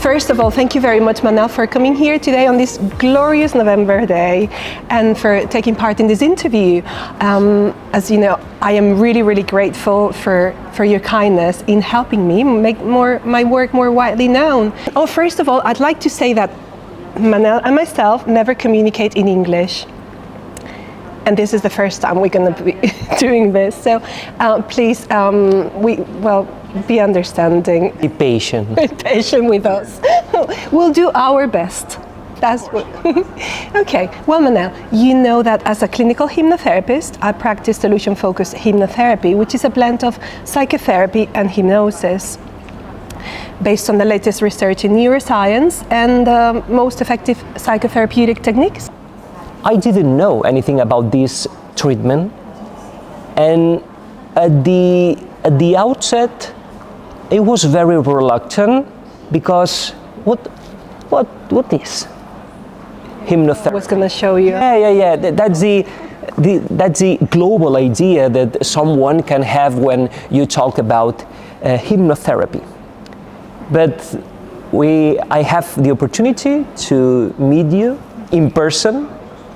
First of all, thank you very much, Manel, for coming here today on this glorious November day and for taking part in this interview. As you know, I am really, really grateful for your kindness in helping me make my work more widely known. Oh, first of all, I'd like to say that Manel and myself never communicate in English. And this is the first time we're going to be doing this. So please, be understanding. Be patient. Be patient with us. We'll do our best. That's what. Okay. Well, Manel, you know that as a clinical hypnotherapist, I practice solution-focused hypnotherapy, which is a blend of psychotherapy and hypnosis, based on the latest research in neuroscience and most effective psychotherapeutic techniques. I didn't know anything about this treatment, and at the outset, it was very reluctant because what is hypnotherapy? I was going to show you. Yeah. That's the global idea that someone can have when you talk about hypnotherapy. But I have the opportunity to meet you in person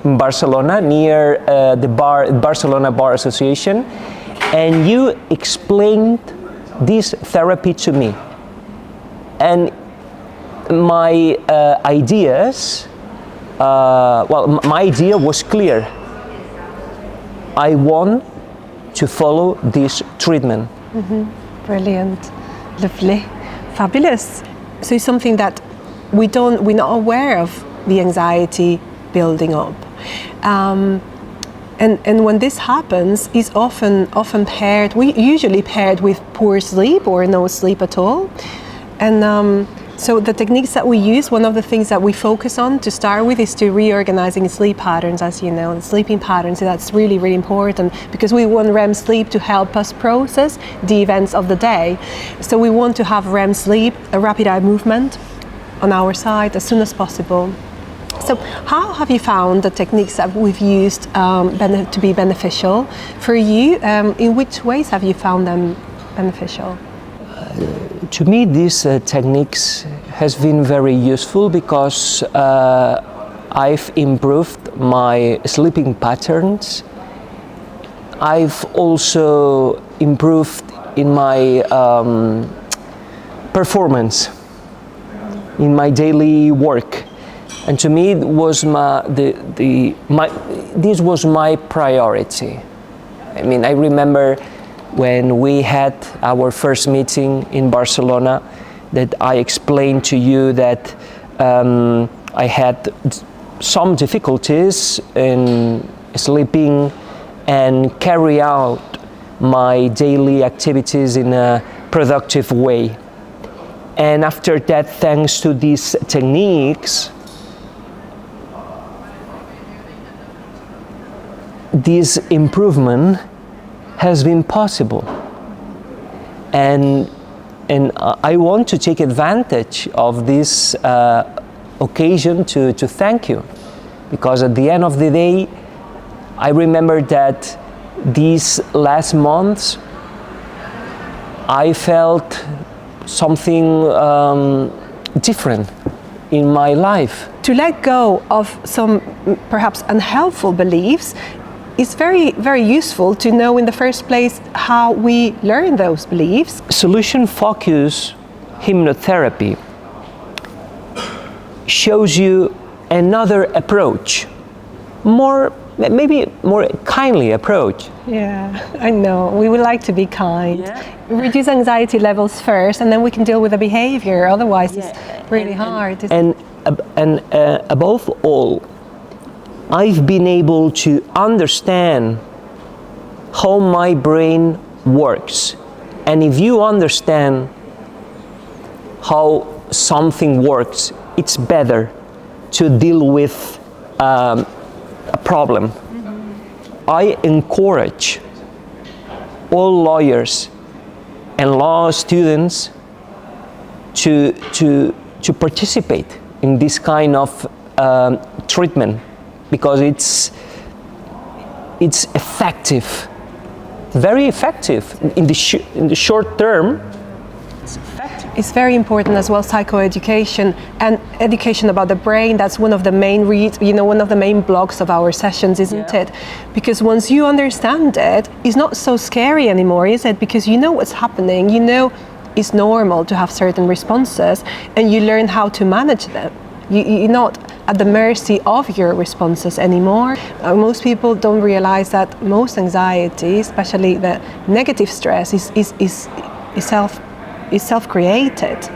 in Barcelona, near the Barcelona Bar Association, and you explained this therapy to me. And my ideas, my idea was clear. I want to follow this treatment. Mm-hmm. Brilliant, lovely, fabulous. So it's something that we're not aware of the anxiety building up. And when this happens, it's often paired, usually paired with poor sleep or no sleep at all. And so the techniques that we use, one of the things that we focus on to start with is to reorganizing sleep patterns, as you know, the sleeping patterns. That's really, really important because we want REM sleep to help us process the events of the day. So we want to have REM sleep, a rapid eye movement on our side as soon as possible. So how have you found the techniques that we've used to be beneficial for you? In which ways have you found them beneficial? To me, these techniques has been very useful because I've improved my sleeping patterns. I've also improved in my performance, in my daily work. And to me, it was this was my priority. I mean, I remember when we had our first meeting in Barcelona that I explained to you that I had some difficulties in sleeping and carry out my daily activities in a productive way. And after that, thanks to these techniques, this improvement has been possible, and I want to take advantage of this occasion to thank you, because at the end of the day, I remember that these last months I felt something different in my life. To let go of some perhaps unhelpful beliefs, it's very, very useful to know in the first place how we learn those beliefs. Solution-focused hypnotherapy shows you another approach, maybe more kindly approach. Yeah, I know. We would like to be kind. Yeah. Reduce anxiety levels first, and then we can deal with the behavior. Otherwise, it's really hard. And above all, I've been able to understand how my brain works. And if you understand how something works, it's better to deal with a problem. Mm-hmm. I encourage all lawyers and law students to participate in this kind of treatment, because it's effective, very effective in the short term. It's effective. It's very important as well, psychoeducation and education about the brain. That's one of the main one of the main blocks of our sessions, isn't it? Because once you understand it, it's not so scary anymore, is it? Because you know what's happening, you know it's normal to have certain responses, and you learn how to manage them. You're not at the mercy of your responses anymore. Most people don't realize that most anxiety, especially the negative stress, is self-created.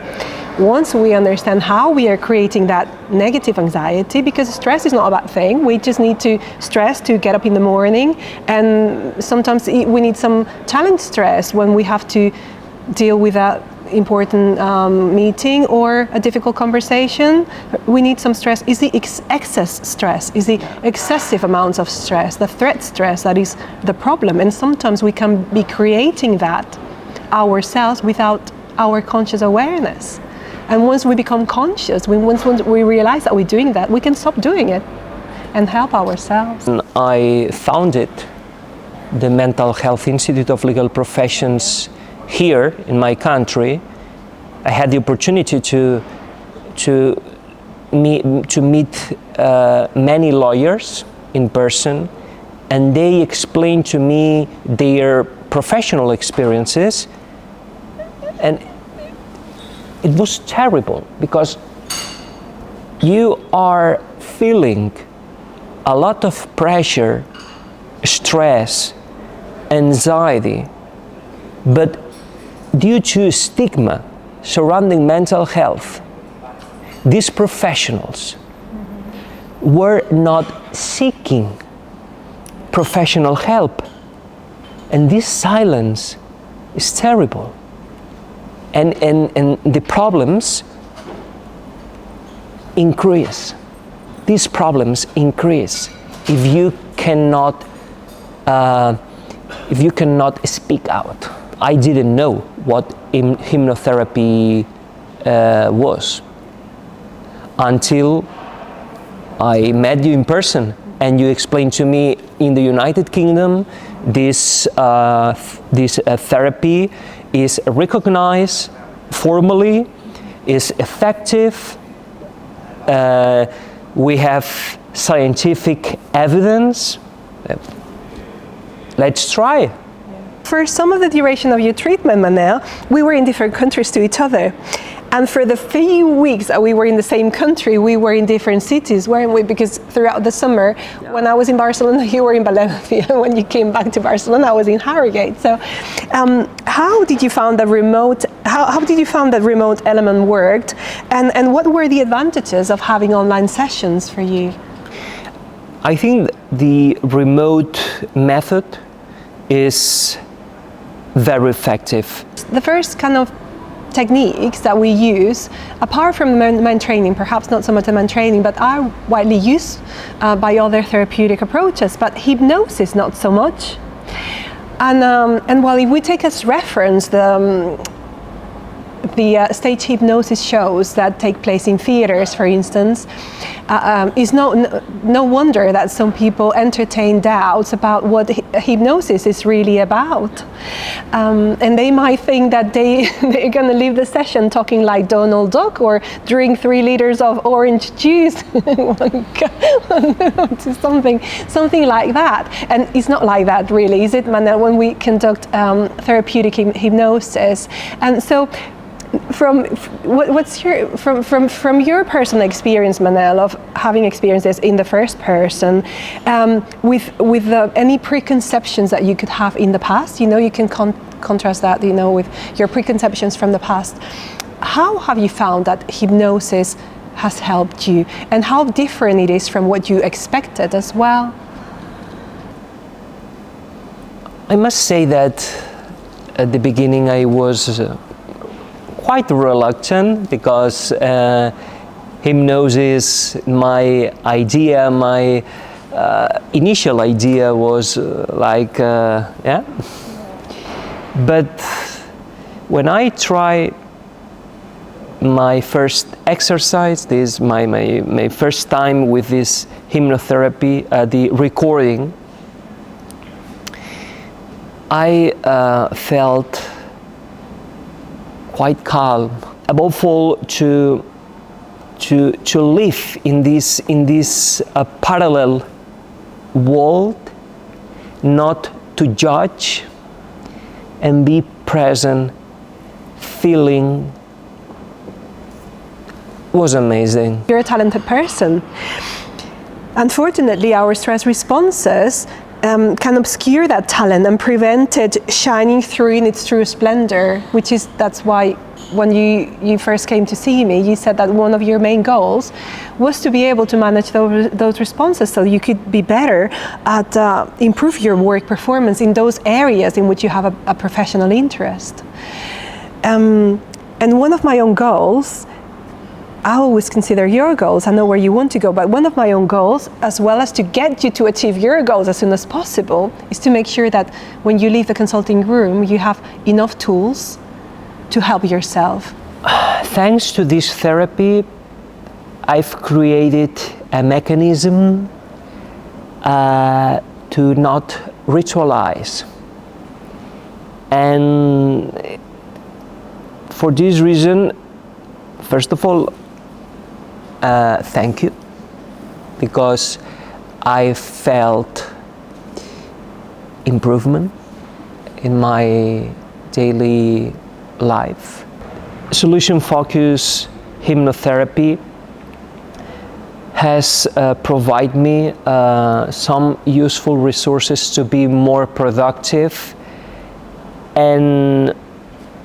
Once we understand how we are creating that negative anxiety, because stress is not a bad thing, we just need to stress to get up in the morning, and sometimes we need some challenge stress when we have to deal with an important meeting or a difficult conversation. We need some stress. Is the excess stress, is the excessive amounts of stress, the threat stress, that is the problem. And sometimes we can be creating that ourselves without our conscious awareness. And once we become conscious, once we realize that we're doing that, we can stop doing it and help ourselves. I founded the Mental Health Institute of Legal Professions here in my country. I had the opportunity to meet many lawyers in person, and they explained to me their professional experiences, and it was terrible, because you are feeling a lot of pressure, stress, anxiety, but due to stigma surrounding mental health, these professionals were not seeking professional help. And this silence is terrible. And the problems increase. These problems increase if you cannot speak out. I didn't know what hypnotherapy was until I met you in person, and you explained to me in the United Kingdom this therapy is recognized formally, is effective. We have scientific evidence. Let's try. For some of the duration of your treatment, Manel, we were in different countries to each other. And for the few weeks that we were in the same country, we were in different cities, weren't we? Because throughout the summer, when I was in Barcelona, you were in Valencia. When you came back to Barcelona, I was in Harrogate. So how did you find the remote, how did you find that remote element worked? And what were the advantages of having online sessions for you? I think the remote method is very effective. The first kind of techniques that we use, apart from mind training, perhaps not so much the mind training, but are widely used by other therapeutic approaches, but hypnosis not so much. And while if we take as reference the stage hypnosis shows that take place in theaters, for instance, is no wonder that some people entertain doubts about what hypnosis is really about. And they might think that they're going to leave the session talking like Donald Duck or drink 3 liters of orange juice. something like that. And it's not like that really, is it, Manel, when we conduct therapeutic hypnosis? And so from your personal experience, Manel, of having experienced this in the first person, with any preconceptions that you could have in the past, you can contrast that, with your preconceptions from the past. How have you found that hypnosis has helped you, and how different it is from what you expected as well? I must say that at the beginning I was quite reluctant, because hypnosis, my initial idea was but when I try my first exercise, this my first time with this hypnotherapy, the recording, I felt quite calm, above all to live in this parallel world, not to judge, and be present, feeling. Was amazing. You're a talented person. Unfortunately, our stress responses can obscure that talent and prevent it shining through in its true splendor, that's why when you first came to see me, you said that one of your main goals was to be able to manage those responses so you could be better at improve your work performance in those areas in which you have a professional interest. And one of my own goals, I always consider your goals, I know where you want to go, but one of my own goals, as well as to get you to achieve your goals as soon as possible, is to make sure that when you leave the consulting room, you have enough tools to help yourself. Thanks to this therapy, I've created a mechanism to not ritualize. And for this reason, first of all, thank you, because I felt improvement in my daily life. Solution focused hypnotherapy has provided me some useful resources to be more productive and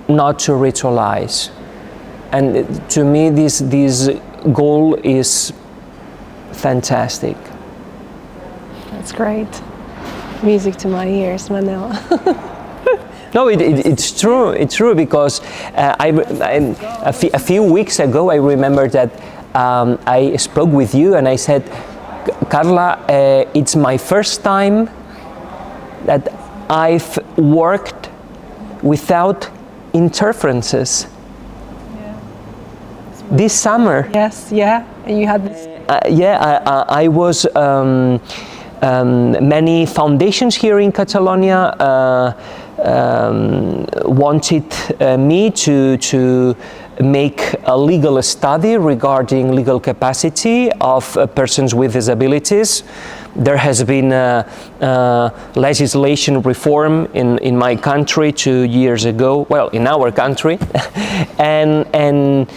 not to ritualize. And to me, this goal is fantastic. That's great. Music to my ears, Manel. No, it's true. It's true because a few weeks ago, I remember that I spoke with you and I said, Carla, it's my first time that I've worked without interferences. This summer. Yes, yeah, and you had this. I was many foundations here in Catalonia wanted me to make a legal study regarding legal capacity of persons with disabilities. There has been legislation reform in my country 2 years ago, well, in our country, and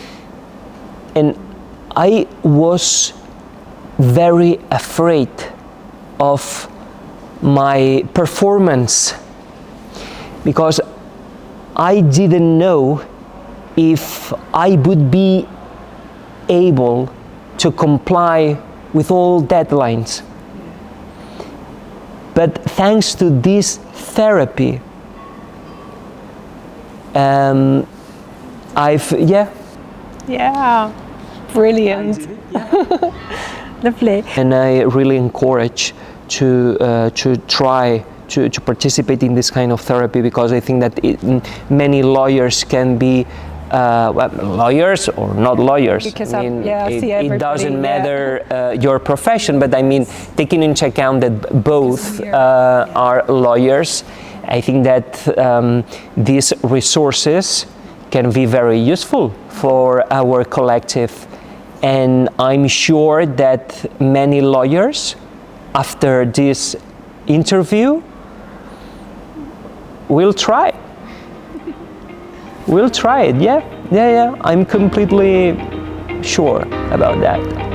I was very afraid of my performance because I didn't know if I would be able to comply with all deadlines. But thanks to this therapy, Yeah, brilliant. Lovely. And I really encourage to try to participate in this kind of therapy because I think that many lawyers can be lawyers or not lawyers. Because I mean, it doesn't matter your profession, but I mean, taking into account that both are lawyers, I think that these resources can be very useful for our collective. And I'm sure that many lawyers, after this interview, will try. We'll try it, yeah. I'm completely sure about that.